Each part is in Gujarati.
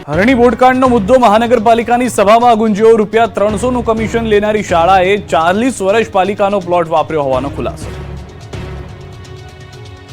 હરણી બોટકાંડનો મુદ્દો મહાનગરપાલિકાની સભામાં ગુંજ્યો। ₹300નું કમિશન લેનારી શાળાએ 40 વર્ષ પાલિકાનો પ્લોટ વાપર્યો હોવાનો ખુલાસો।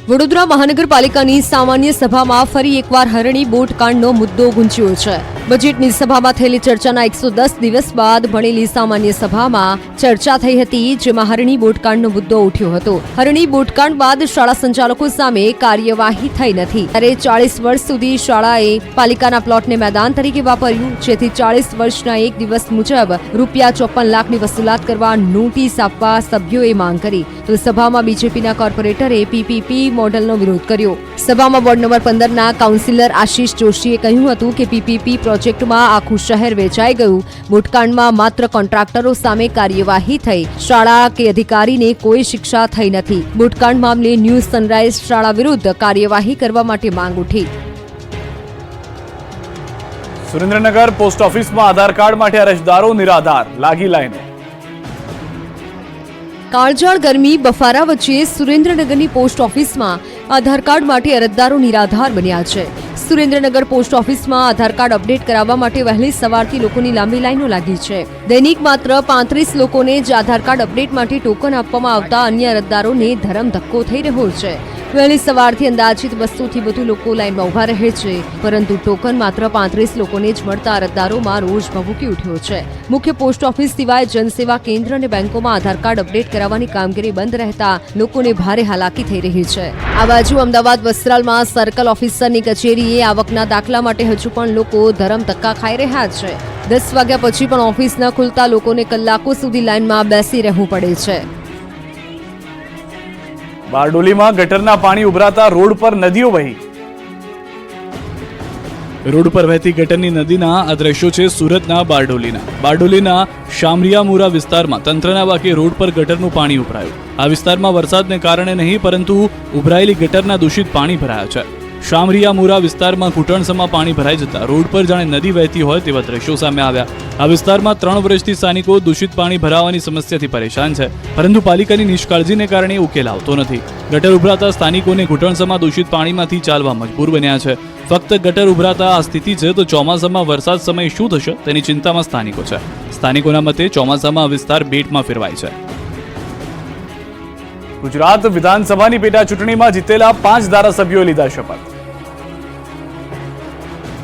વડોદરા મહાનગરપાલિકાની સામાન્ય સભામાં ફરી એકવાર હરણી બોટકાંડનો મુદ્દો ગુંજ્યો છે। બજેટની સભામાં થયેલી ચર્ચાના 110 દિવસ બાદ મળેલી સામાન્ય સભામાં ચર્ચા થઈ હતી, જેમાં હરણી બોટકાંડનો મુદ્દો ઉઠ્યો હતો। હરણી બોટકાંડ બાદ શાળા સંચાલકો સામે કાર્યવાહી થઈ નથી, ત્યારે 40 વર્ષ સુધી શાળાએ પાલિકાના પ્લોટને મેદાન તરીકે વાપર્યું, જેથી 40 વર્ષના એક દિવસ મુજબ ₹54 લાખની વસૂલાત કરવા નોટિસ આપવા સભ્યોએ માંગ કરી, તો સભામાં બીજેપીના કોર્પોરેટરે પીપીપી મોડલનો વિરોધ કર્યો। સભામાં વોર્ડ નંબર 15ના કાઉન્સિલર આશીષ જોશીએ કહ્યું હતું કે પીપીપી પ્રોજેક્ટમાં આખું શહેર વેચાઈ ગયું। બોટકાંડમાં માત્ર કોન્ટ્રાક્ટરો સામે કાર્યવાહી થઈ, શાળા કે અધિકારીને કોઈ શિક્ષા થઈ નથી। બોટકાંડ મામલે ન્યૂ સનરાઈઝ શાળા વિરુદ્ધ કાર્યવાહી કરવા માટે માંગ ઉઠી। સુરેન્દ્રનગર પોસ્ટ ઓફિસમાં આધાર કાર્ડ માટે અરજદારો નિરાધાર, લાગી લાઈનો। કાળઝાળ ગરમી બફારા વચ્ચે સુરેન્દ્રનગરની પોસ્ટ ઓફિસમાં આધાર કાર્ડ માટે અરજદારો નિરાધાર બન્યા છે। સુરેન્દ્રનગર પોસ્ટ ઓફિસમાં આધાર કાર્ડ અપડેટ કરાવવા માટે વહેલી સવારથી લોકોની લાંબી લાઈનો લાગી છે। દૈનિક માત્ર 35 લોકોને જ આધાર કાર્ડ અપડેટ માટે ટોકન આપવામાં આવતા અન્ય અરજદારોને ધરમધક્કો થઈ રહ્યો છે। વહેલી સવારથી અંદાજિત 200થી વધુ લોકો લાઈનમાં ઉભા રહે છે, પરંતુ ટોકન માત્ર 35 લોકોને જ મળતા અરજદારોમાં રોષ ભભૂકી ઉઠ્યો છે। મુખ્ય પોસ્ટ ઓફિસ સિવાય જનસેવા કેન્દ્ર અને બેંકોમાં આધાર કાર્ડ અપડેટ કરાવવાની કામગીરી બંધ રહેતા લોકોને ભારે હાલાકી થઈ રહી છે। આ બાજુ અમદાવાદ વસ્ત્રાલમાં સર્કલ ઓફિસરની કચેરીએ આવકના દાખલા માટે હજુ પણ લોકો ધરમધક્કા ખાઈ રહ્યા છે। 10 વાગ્યા પછી પણ ઓફિસ ન ખુલતા લોકોને કલાકો સુધી લાઈનમાં બેસી રહેવું પડે છે। બારડોલીમાં ગટરના પાણી ઉભરાતા રોડ પર નદીઓ વહી। રોડ પર વહેતી ગટરની નદીના આ દ્રશ્યો છે સુરતના બારડોલીના શામરિયામુરા વિસ્તારમાં તંત્રના વાકે રોડ પર ગટરનું પાણી ઉભરાયું। આ વિસ્તારમાં વરસાદને કારણે નહીં, પરંતુ ઉભરાયેલી ગટરના દૂષિત પાણી ભરાયા છે। શામરિયામુરા વિસ્તારમાં ઘૂંટણસમાં પાણી ભરાઈ જતા રોડ પર જાણે નદી વહેતી હોય તેવા દ્રશ્યો સામે આવ્યા। આ વિસ્તારમાં 3 વર્ષથી સ્થાનિકો દૂષિત પાણી ભરાવાની સમસ્યાથી પરેશાન છે, પરંતુ પાલિકાની નિષ્કાળજીને કારણે ઉકેલ આવતો નથી। ગટર ઉભરાતા સ્થાનિકોને ઘૂંટણસમાં દૂષિત પાણીમાંથી ચાલવા મજબૂર બન્યા છે। ફક્ત ગટર ઉભરાતા આ સ્થિતિ છે તો ચોમાસામાં વરસાદ સમયે શું થશે તેની ચિંતામાં સ્થાનિકો છે। સ્થાનિકોના મતે ચોમાસામાં આ વિસ્તાર બેટમાં ફેરવાય છે। ગુજરાત વિધાનસભાની પેટા ચૂંટણીમાં જીતેલા 5 ધારાસભ્યોએ લીધા શપથ।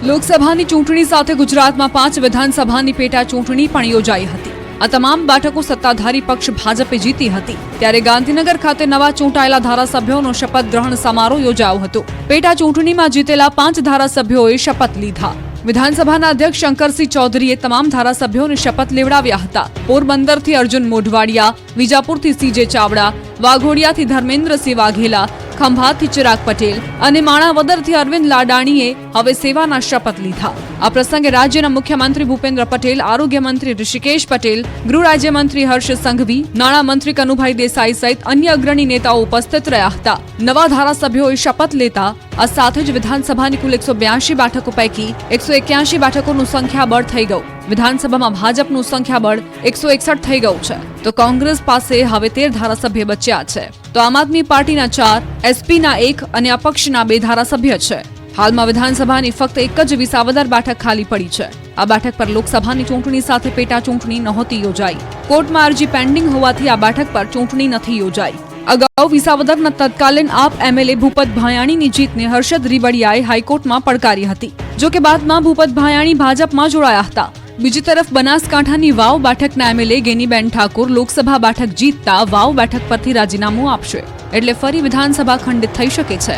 લોકસભાની ચૂંટણી સાથે ગુજરાતમાં 5 વિધાનસભાની પેટા ચૂંટણી પણ યોજાઈ હતી। આ તમામ બેઠકો સત્તાધારી પક્ષ ભાજપે જીતી હતી, ત્યારે ગાંધીનગર ખાતે નવા ચૂંટાયેલા ધારાસભ્યોનો શપથ ગ્રહણ સમારોહ યોજાયો હતો। પેટા ચૂંટણીમાં જીતેલા 5 ધારાસભ્યોએ શપથ લીધા। વિધાનસભાના અધ્યક્ષ શંકરસિંહ ચૌધરીએ તમામ ધારાસભ્યોને શપથ લેવડાવ્યા હતા। પોરબંદરથી અર્જુન મોઢવાડિયા, વિજાપુરથી સીજે ચાવડા, વાઘોડિયાથી ધર્મેન્દ્રસિંહ વાઘેલા, ખંભાતથી ચિરાગ પટેલ અને માણાવદરથી અરવિંદ લાડાણીએ હવે સેવાના શપથ લીધા। આ પ્રસંગે રાજ્યના મુખ્યમંત્રી ભૂપેન્દ્ર પટેલ, આરોગ્ય મંત્રી ઋષિકેશ પટેલ, ગૃહ રાજ્યમંત્રી હર્ષ સંઘવી, નાણામંત્રી કનુભાઈ દેસાઈ સહિત અન્ય અગ્રણી નેતાઓ ઉપસ્થિત રહ્યા હતા। નવા ધારાસભ્યોએ શપથ લેતા આ સાથે જ વિધાનસભાની કુલ 182 બેઠકો પૈકી 181 બેઠકોનું સંખ્યાબળ થઈ ગયું। વિધાનસભામાં ભાજપનું સંખ્યાબળ 161 થઈ ગયું છે, તો કોંગ્રેસ પાસે હવે 13 ધારાસભ્ય બચ્યા છે, તો આમ આદમી પાર્ટીના 4, એસપીના 1 અને અપક્ષના 2 ધારાસભ્ય છે। હાલમાં વિધાનસભાની ફક્ત એક જ વિસાવદર બેઠક ખાલી પડી છે। આ બેઠક પર લોકસભાની ચૂંટણી સાથે પેટા ચૂંટણી નહોતી યોજાઈ। કોર્ટમાં અરજી પેન્ડિંગ હોવાથી આ બેઠક પર ચૂંટણી નથી યોજાઈ। અગાઉ વિસાવદરના તત્કાલીન આપ એમએલએ ભૂપત ભાયાણીની જીતને હર્ષદ રીબડિયાએ હાઈકોર્ટમાં પડકારી હતી, જો કે બાદમાં ભૂપત ભાયાણી ભાજપમાં જોડાયા હતા। બીજી તરફ બનાસકાંઠાની વાવ બેઠકના એમએલએ ગેનીબેન ઠાકોર લોકસભા બેઠક જીતતા વાવ બેઠક પરથી રાજીનામું આપશે, એટલે ફરી વિધાનસભા ખંડિત થઈ શકે છે।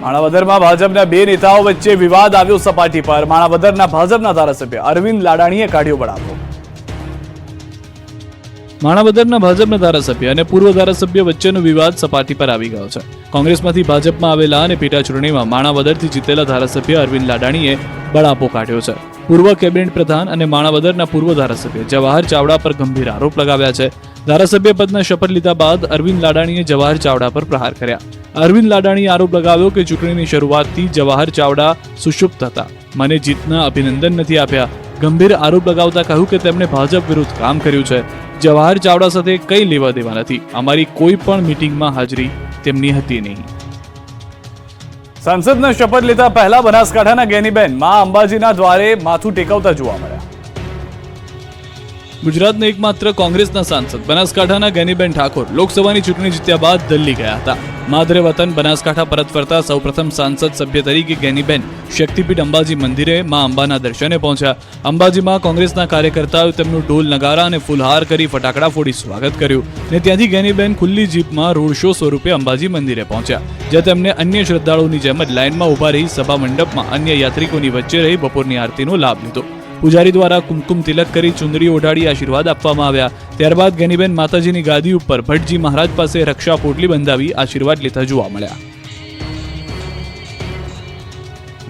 માણાવદરમાં ભાજપના 2 નેતાઓ વચ્ચે વિવાદ આવ્યો સપાટી પર। માણાવદરના ભાજપના ધારાસભ્ય અરવિંદ લાડાણીએ કાઢ્યો બળાપો। માણાવદરના ભાજપના ધારાસભ્ય અને પૂર્વ ધારાસભ્ય વચ્ચેનો વિવાદ સપાટી પર આવી ગયો છે। કોંગ્રેસમાંથી ભાજપમાં આવેલા અને પેટા ચૂંટણીમાં માણાવદરથી જીતેલા ધારાસભ્ય અરવિંદ લાડાણીએ બળાપો કાઢ્યો છે। પૂર્વ કેબિનેટ પ્રધાન અને માણાવદરના પૂર્વ ધારાસભ્ય જવાહર ચાવડા પર ગંભીર આરોપ લગાવ્યા છે। ધારાસભ્ય પદના શપથ લીધા બાદ અરવિંદ લાડાણીએ જવાહર ચાવડા પર પ્રહાર કર્યા। અરવિંદ લાડાણીએ આરોપ લગાવ્યો કે ચૂંટણીની શરૂઆતથી જવાહર ચાવડા સુષુપ્ત હતા, મને જીતના અભિનંદન નથી આપ્યા। ગંભીર આરોપ લગાવતા કહ્યું કે તેમણે ભાજપ વિરુદ્ધ કામ કર્યું છે। જવાહર ચાવડા સાથે કંઈ લેવા દેવા નથી, અમારી કોઈ પણ મીટિંગમાં હાજરી તેમની હતી નહીં। સંસદના શપથ લેતા પહેલા બનાસકાંઠાના ગેનીબેન મા અંબાજીના દ્વારે માથું ટેકવતા જોવા મળ્યા. ગુજરાતના એકમાત્ર કોંગ્રેસના સાંસદ બનાસકાંઠાના ગેનીબેન ઠાકોર લોકસભાની ચૂંટણી જીત્યા બાદ દિલ્હી ગયા હતા. માદરે વતન બનાસકાંઠા પરત ફરતા સૌપ્રથમ સાંસદ સભ્ય તરીકે ગેનીબેન શક્તિપીઠ અંબાજી મંદિરે મા અંબાના દર્શને પહોંચ્યા. અંબાજીમાં કોંગ્રેસના કાર્યકર્તાઓએ તેમનું ઢોલ નગારા અને ફૂલહાર કરી ફટાકડા ફોડી સ્વાગત કર્યું ને ત્યાંથી ગેનીબેન ખુલ્લી જીપમાં રોડ શો સ્વરૂપે અંબાજી મંદિરે પહોંચ્યા, જ્યાં તેમને અન્ય શ્રદ્ધાળુઓની જેમ જ લાઇનમાં ઉભા રહી સભા મંડપમાં અન્ય યાત્રિકોની વચ્ચે રહી બપોરની આરતીનો લાભ લીધો. પૂજારી દ્વારા કુમકુમ તિલક કરી ચુંદડી ઓઢાડી આશીર્વાદ આપવામાં આવ્યા. ત્યારબાદ ગેનીબેન માતાજીની ગાદી ઉપર ભટ્ટજી મહારાજ પાસે રક્ષા પોટલી બંધાવી આશીર્વાદ લેતા જોવા મળ્યા.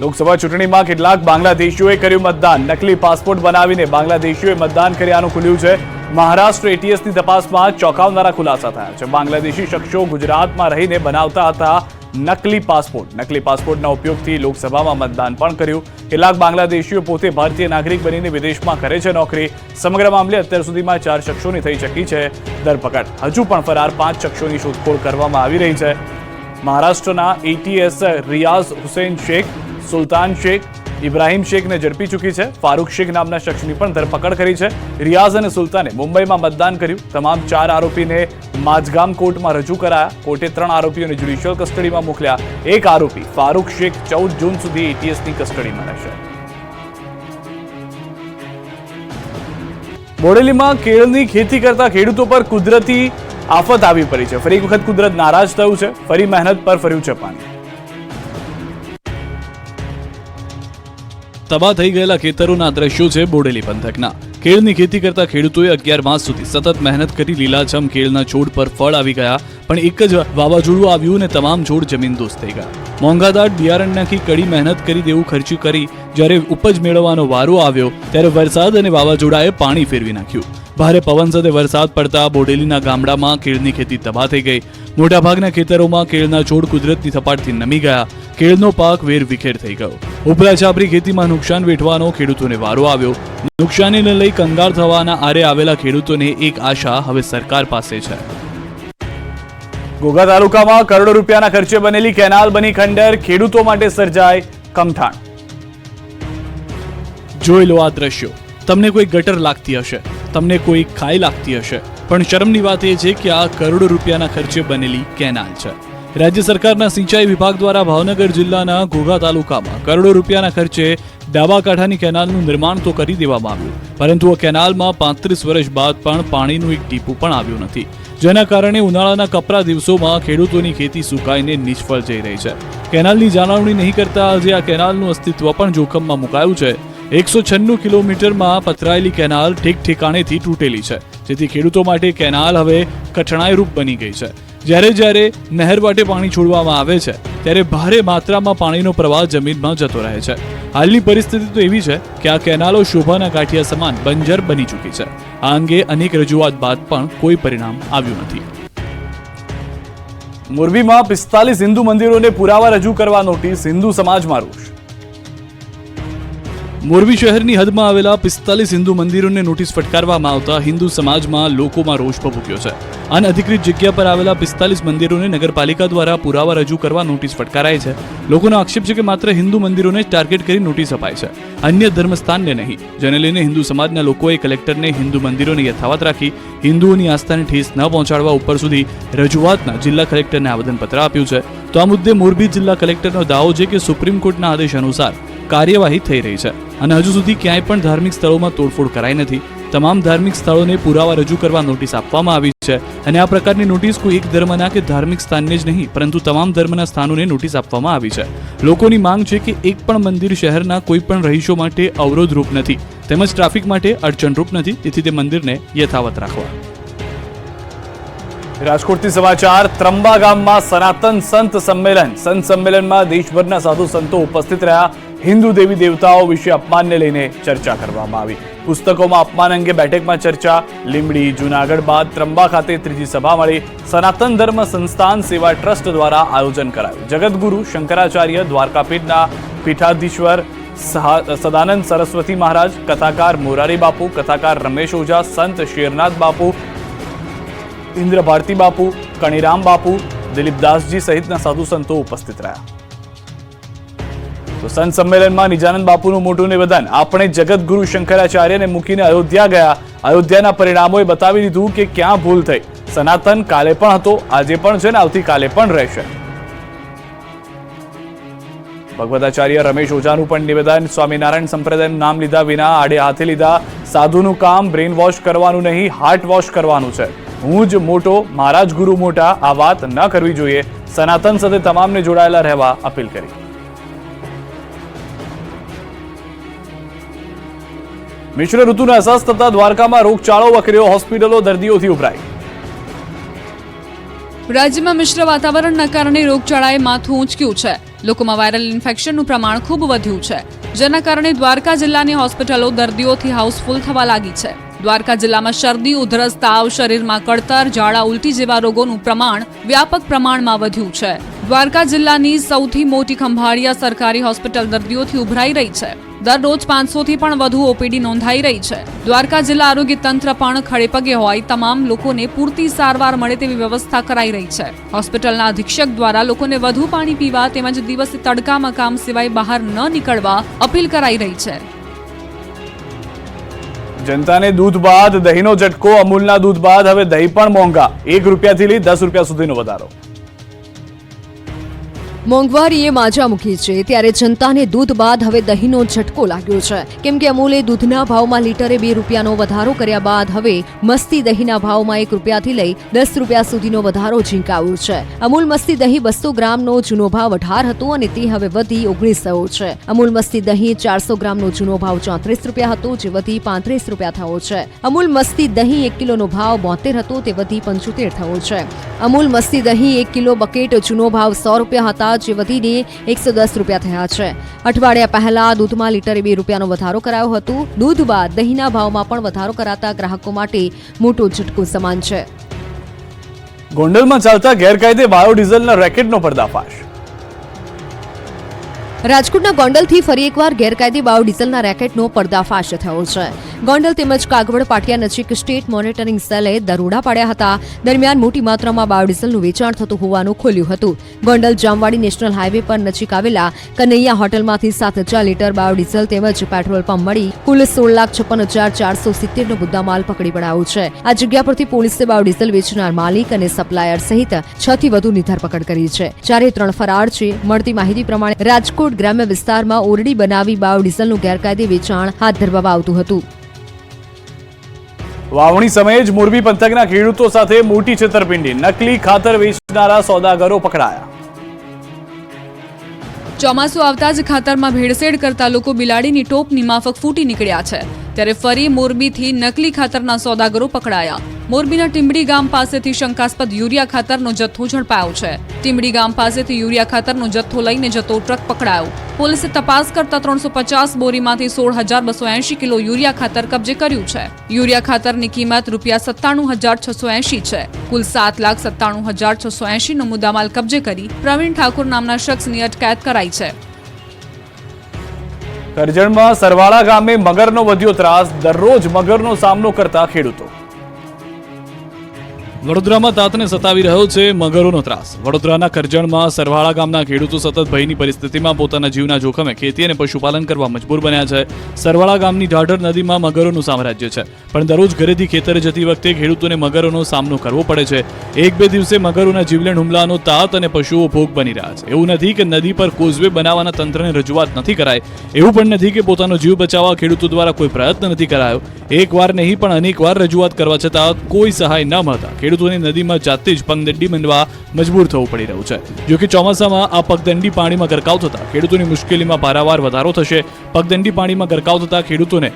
લોકસભા ચૂંટણીમાં કેટલાક બાંગ્લાદેશીઓએ કર્યું મતદાન. નકલી પાસપોર્ટ બનાવીને બાંગ્લાદેશીઓએ મતદાન કર્યાનું ખુલ્યું છે. મહારાષ્ટ્ર એટીએસની તપાસમાં ચોંકાવનારા ખુલાસા થયા છે. બાંગ્લાદેશી શખ્સો ગુજરાતમાં રહીને બનાવતા હતા નકલી પાસપોર્ટ. નકલી પાસપોર્ટના ઉપયોગથી લોકસભામાં મતદાન પણ કર્યું. કેટલાક બાંગ્લાદેશીઓ પોતે ભારતીય નાગરિક બનીને વિદેશમાં કરે છે નોકરી. સમગ્ર મામલે અત્યાર સુધીમાં 4 શખ્સોની થઈ ચૂકી છે ધરપકડ. હજુ પણ ફરાર 5 શખ્સોની શોધખોળ કરવામાં આવી રહી છે. મહારાષ્ટ્રના એટીએસ રિયાઝ હુસૈન શેખ, સુલતાન શેખ, ઇબ્રાહિમ શેખને ઝડપી ચૂકી છે. ફારૂક શેખ નામના શખ્સની પણ ધરપકડ કરી છે. રિયાઝ અને સુલતાને મુંબઈમાં મતદાન કર્યું. તમામ 4 આરોપીને માજગામ કોર્ટમાં રજૂ કરાયા. કોર્ટે 3 આરોપીઓને જ્યુડિશિયલ કસ્ટડીમાં મોકલ્યા. એક આરોપી ફારૂક શેખ 14 જૂન સુધી એટીએસની કસ્ટડીમાં રહેશે. બોડેલીમાં કેળની ખેતી કરતા ખેડૂતો પર કુદરતી આફત આવી પડી છે. ફરી એક વખત કુદરત નારાજ થયું છે. ફરી મહેનત પર ફર્યું છે પાણી. તબાહ થઈ ગયેલા ખેતરોના દ્રશ્યો છે બોડેલી પંથકના. કેળની ખેતી કરતા ખેડૂતોએ 11 માસ સુધી સતત મહેનત કરી લીલાછમ કેળના છોડ પર ફળ આવી ગયા, પણ એક જ વાવાઝોડું આવ્યું ને તમામ છોડ જમીનદોસ્ત થઈ ગયા. મોંઘાદાટ બિયારણ નાખી કડી મહેનત કરી દેવું ખર્ચી કરી જ્યારે ઉપજ મેળવવાનો વારો આવ્યો ત્યારે વરસાદ અને વાવાઝોડાએ પાણી ફેરવી નાખ્યું. ભારે પવન સાથે વરસાદ પડતા બોડેલીના ગામડામાં કેળની ખેતી તબાહ થઈ ગઈ. મોટાભાગના ખેતરોમાં કેળના છોડ કુદરતની થપાટથી નમી ગયા. કેળનો પાક વેરવિખેર થઈ ગયો. ઉપલા છાપરી ખેતીમાં નુકસાન વેઠવાનો ખેડૂતોને વારો આવ્યો. નુકસાનીને લઈ કંગાળ થવાના આરે આવેલા ખેડૂતોને એક આશા હવે સરકાર પાસે છે. ઘોઘા તાલુકામાં કરોડો રૂપિયાના ખર્ચે બનેલી કેનાલ બની ખંડેર. ખેડૂતો માટે સર્જાય કમઠાણ. જોઈ લો આ દ્રશ્યો. તમને કોઈ ગટર લાગતી હશે, તમને કોઈ ખાઈ લાગતી હશે, પણ શરમની વાત એ છે કે આ કરોડો રૂપિયાના ખર્ચે બનેલી કેનાલ છે. રાજ્ય સરકારના સિંચાઈ વિભાગ દ્વારા ભાવનગર જિલ્લાના ઘોઘા તાલુકામાં કરોડો રૂપિયાના ખર્ચે ડાબા કાંઠાની કેનાલનું નિર્માણ તો કરી દેવામાં આવ્યું, પરંતુ આ કેનાલમાં 35 વર્ષ બાદ પણ પાણીનું એક ટીપું પણ આવ્યું નથી, જેના કારણે ઉનાળાના કપરા દિવસોમાં ખેડૂતોની ખેતી સુકાઈને નિષ્ફળ જઈ રહી છે. કેનાલની જાળવણી નહીં કરતા આજે આ કેનાલનું અસ્તિત્વ પણ જોખમમાં મુકાયું છે. 196 કિલોમીટરમાં પથરાયેલી કેનાલ ઠેક ઠેકાણેથી તૂટેલી છે, જેથી ખેડૂતો માટે કેનાલ હવે કઠણાઈરૂપ બની ગઈ છે. જ્યારે નહેર વાટે પાણી છોડવામાં આવે છે ત્યારે ભારે માત્રામાં પાણીનો પ્રવાહ જમીનમાં જતો રહે છે. હાલની પરિસ્થિતિ તો એવી છે કે આ કેનાલો શોભાના ગાંઠિયા સમાન બંજર બની ચૂકી છે. આ અંગે અનેક રજૂઆત બાદ પણ કોઈ પરિણામ આવ્યું નથી. મોરબીમાં 45 હિન્દુ મંદિરોને પુરાવા રજૂ કરવા નોટિસ. હિન્દુ સમાજમાં રોષ. મોરબી શહેરની હદમાં આવેલા 45 હિન્દુ મંદિરોને નોટિસ ફટકારવામાં આવતા હિન્દુ સમાજમાં લોકોમાં રોષ ભભૂક્યો છે. અનઅધિકૃત જગ્યા પર આવેલા 45 મંદિરોને નગરપાલિકા દ્વારા પુરાવા રજૂ કરવા નોટિસ ફટકારાઈ છે. લોકોનો આક્ષેપ છે કે માત્ર હિન્દુ મંદિરોને જ ટાર્ગેટ કરી નોટિસ અપાય છે, અન્ય ધર્મસ્થાનને નહીં. જેને લઈને હિન્દુ સમાજના લોકોએ કલેક્ટરને હિન્દુ મંદિરોને યથાવત રાખી હિન્દુઓની આસ્થાને ઠેસ ન પહોંચાડવા ઉપર સુધી રજૂઆતના જિલ્લા કલેક્ટરને આવેદનપત્ર આપ્યું છે. તો આ મુદ્દે મોરબી જિલ્લા કલેક્ટરનો દાવો છે કે સુપ્રીમ કોર્ટના આદેશ અનુસાર કાર્યવાહી થઈ રહી છે અને હજુ સુધી ક્યાંય પણ ધાર્મિક સ્થળોમાં તોડફોડ કરાઈ નથી. તમામ ધાર્મિક સ્થળોને પુરાવા રજૂ કરવા નોટિસ આપવામાં આવી છે અને આ પ્રકારની નોટિસ કોઈ એક ધર્મના કે ધાર્મિક સ્થાનને જ નહીં પરંતુ તમામ ધર્મના સ્થાનોને નોટિસ આપવામાં આવી છે. લોકોની માંગ છે કે એક પણ મંદિર શહેરના કોઈ પણ રહીશો માટે અવરોધરૂપ નથી તેમજ ટ્રાફિક માટે અડચણરૂપ નથી, તેથી તે મંદિરને યથાવત રાખવા. રાજકોટથી સમાચાર. ત્રંબા ગામમાં સનાતન સંત સંમેલન. સંત સંમેલનમાં દેશભરના સાધુ સંતો ઉપસ્થિત રહ્યા. હિન્દુ દેવી દેવતાઓ વિશે અપમાનને લઈને ચર્ચા કરવામાં આવી. પુસ્તકોમાં અપમાન અંગે બેઠકમાં ચર્ચા. લીંબડી જૂનાગઢ બાદ ત્રંબા ખાતે ત્રીજી સભા મળી. સનાતન ધર્મ સંસ્થાન સેવા ટ્રસ્ટ દ્વારા આયોજન કરાયું. જગતગુરુ શંકરાચાર્ય, દ્વારકાપીઠના પીઠાધીશ્વર સદાનંદ સરસ્વતી મહારાજ, કથાકાર મોરારી બાપુ, કથાકાર રમેશ ઓઝા, સંત શેરનાથ બાપુ, ઇન્દ્ર ભારતી બાપુ, કણીરામ બાપુ, દિલીપદાસજી સહિતના સાધુ સંતો ઉપસ્થિત રહ્યા. તો સંત સંમેલનમાં નિજાનંદ બાપુનું મોટું નિવેદન. આપણે જગતગુરુ શંકરાચાર્યને મૂકીને અયોધ્યા ગયા. અયોધ્યાના પરિણામોએ બતાવી દીધું કે ક્યાં ભૂલ થઈ. સનાતન કાલે પણ હતો, આજે પણ છે ને આવતીકાલે પણ રહેશે. ભગવતાચાર્ય રમેશ ઓઝાનું પણ નિવેદન. સ્વામિનારાયણ સંપ્રદાયનું નામ લીધા વિના આડે હાથે લીધા. સાધુનું કામ બ્રેન વોશ કરવાનું નહીં, હાર્ટ વોશ કરવાનું છે. હું જ મોટો, મારા જ ગુરુ મોટા, આ વાત ન કરવી જોઈએ. સનાતન સાથે તમામને જોડાયેલા રહેવા અપીલ કરી. મિશ્ર ઋતુનો અહેસાસ થતા દ્વારકામાં રોગચાળો વકર્યો. હોસ્પિટલો દર્દીઓથી ઉભરાઈ. રાજ્યમાં મિશ્ર વાતાવરણના કારણે રોગચાળાએ માથું ઊંચક્યું છે. લોકોમાં વાયરલ ઇન્ફેક્શનનું પ્રમાણ ખૂબ વધ્યું છે, જેના કારણે દ્વારકા જિલ્લાની હોસ્પિટલો દર્દીઓથી હાઉસફુલ થવા લાગી છે. દ્વારકા જિલ્લામાં શરદી, ઉધરસ, તાવ, શરીરમાં કળતર, ઝાડા, ઉલટી જેવા રોગોનું પ્રમાણ વ્યાપક પ્રમાણમાં વધ્યું છે. દ્વારકા જિલ્લાની સૌથી મોટી ખંભાળિયા સરકારી હોસ્પિટલ દર્દીઓથી ઉભરાઈ રહી છે. દરરોજ 500થી પણ વધુ ઓપીડી નોંધાઈ રહી છે. દ્વારકા જિલ્લા આરોગ્ય તંત્ર પણ ખડેપગે હોય તમામ લોકોને પૂરતી સારવાર મળે તેવી વ્યવસ્થા કરાઈ રહી છે. હોસ્પિટલના અધિક્ષક દ્વારા લોકોને વધુ પાણી પીવા તેમજ દિવસે તડકામાં કામ સિવાય બહાર ન નીકળવા અપીલ કરાઈ રહી છે. જનતાને દૂધ બાદ દહીંનો ઝટકો. અમૂલના દૂધ બાદ હવે દહીં પણ મોંઘા. 1 રૂપિયાથી લઈ 10 રૂપિયા સુધીનો વધારો. મોંઘવારીએ માજા મૂકી છે, ત્યારે જનતાને દૂધ બાદ હવે દહીંનો ઝટકો લાગ્યો છે. કેમ કે અમૂલે દૂધના ભાવમાં લીટરે 2 રૂપિયાનો વધારો કર્યા બાદ હવે મસ્તી દહીંના ભાવમાં 1 રૂપિયાથી લઈ 10 રૂપિયા સુધીનો વધારો ઝીંકાવ્યો છે. અમૂલ મસ્તી દહીં 200 ગ્રામનો જૂનો ભાવ 18 હતો અને તે હવે વધી 19 છે. અમૂલ મસ્તી દહીં 400 ગ્રામનો જૂનો ભાવ 34 રૂપિયા હતો, જે વધી 35 રૂપિયા થયો છે. અમૂલ મસ્તી દહીં 1 કિલોનો ભાવ 72 હતો, તે વધી 75 થયો છે. અમૂલ મસ્તી દહીં 1 કિલો બકેટ જૂનો ભાવ 100 રૂપિયા હતા, જે વધીને 110 રૂપિયા થયા છે. અઠવાડિયા પહેલા દૂધમાં લીટરે 2 રૂપિયાનો વધારો કરાયો હતો. દૂધ બાદ દહીંના ભાવમાં પણ વધારો કરાતા ગ્રાહકો માટે મોટો ઝટકો સમાન છે. ગોંડલમાં ચાલતા ગેરકાયદે બાયોડીઝલના રેકેટનો પર્દાફાશ. રાજકોટના ગોંડલથી ફરી એકવાર ગેરકાયદે બાયોડીઝલના રેકેટનો પર્દાફાશ થયો છે. ગોંડલ તેમજ કાગવડ પાટિયા નજીક સ્ટેટ મોનિટરિંગ સેલે દરોડા પાડ્યા હતા. દરમિયાન મોટી માત્રામાં બાયોડીઝલનું વેચાણ થતું હોવાનું ખુલ્યું હતું. ગોંડલ જામવાડી નેશનલ હાઈવે પર નજીક આવેલા કનૈયા હોટલમાંથી 7,000 લીટર બાયોડીઝલ તેમજ પેટ્રોલ પંપ મળી કુલ 16,56,470 નો મુદ્દામાલ પકડી પડાયો છે. આ જગ્યા પરથી પોલીસે બાયોડીઝલ વેચનાર માલિક અને સપ્લાયર સહિત 6 થી વધુની ધરપકડ કરી છે, જ્યારે 3 ફરાર છે. મળતી માહિતી પ્રમાણે રાજકોટ ગ્રામ્ય વિસ્તારમાં ઓરડી બનાવી બાયોડીઝલનું ગેરકાયદે વેચાણ હાથ ધરવામાં આવતું હતું. વાવણી સમયે જ મોરબી પંથકના ખેડૂતો સાથે મોટી છેતરપિંડી. નકલી ખાતર વેચનારા સોદાગરો પકડાયા. ચોમાસું આવતા જ ખાતરમાં ભેળસેળ કરતા લોકો બિલાડીની ટોપની માફક ફૂટી નીકળ્યા છે. ત્યારે ફરી મોરબીથી નકલી ખાતરના સોદાગરો પકડાયા. મોરબીના ટીમડી ગામ પાસેથી શંકાસ્પદ યુરિયા ખાતરનો જથ્થો ઝડપાયો છે. ટીમડી ગામ પાસેથી યુરિયા ખાતરનો જથ્થો લઈને જતો ટ્રક પકડાયો. પોલીસે તપાસ કરતા 350 બોરીમાંથી 16,280 કિલો યુરિયા ખાતર કબજે કર્યું છે. યુરિયા ખાતરની કિંમત ₹97,680 છે. કુલ 7,97,680 નો મુદ્દામાલ કબજે કરી પ્રવીણ ઠાકોર નામના શખ્સની અટકાયત કરાઈ છે. કરજણમાં સરવાળા ગામે મગરનો વધ્યો ત્રાસ. દરરોજ મગરનો સામનો કરતા ખેડૂતો. વડોદરામાં તાતને સતાવી રહ્યો છે મગરોનો ત્રાસ. વડોદરાના કરજણમાં સરવાળા ગામના ખેડૂતો સતત ભયની પરિસ્થિતિમાં પોતાના જીવના જોખમે ખેતી અને પશુપાલન કરવા મજબૂર બન્યા છે. સરવાળા ગામની ઢાઢર નદીમાં મગરોનું સામ્રાજ્ય છે, પણ દરરોજ ઘરેથી ખેતરે જતી વખતે ખેડૂતોને મગરોનો સામનો કરવો પડે છે. 1-2 દિવસે મગરોના જીવલેણ હુમલાનો તાત અને પશુઓ ભોગ બની રહ્યા છે. એવું નથી કે નદી પર કોઝવે બનાવવાના તંત્રને રજૂઆત નથી કરાય. એવું પણ નથી કે પોતાનો જીવ બચાવવા ખેડૂતો દ્વારા કોઈ પ્રયત્ન નથી કરાયો. એકવાર નહીં પણ અનેક વાર રજૂઆત કરવા છતાં કોઈ સહાય ન મળતા ખેડૂતોને નદીમાં જાતે જ પગદંડી બનવા મજબૂર થવું પડી રહ્યું છે. જો કે ચોમાસામાં આ પગદંડી પાણીમાં ગરકાવ થતા ખેડૂતોની મુશ્કેલીમાં પારાવાર વધારો થશે. પગદંડી પાણીમાં ગરકાવ થતા ખેડૂતોને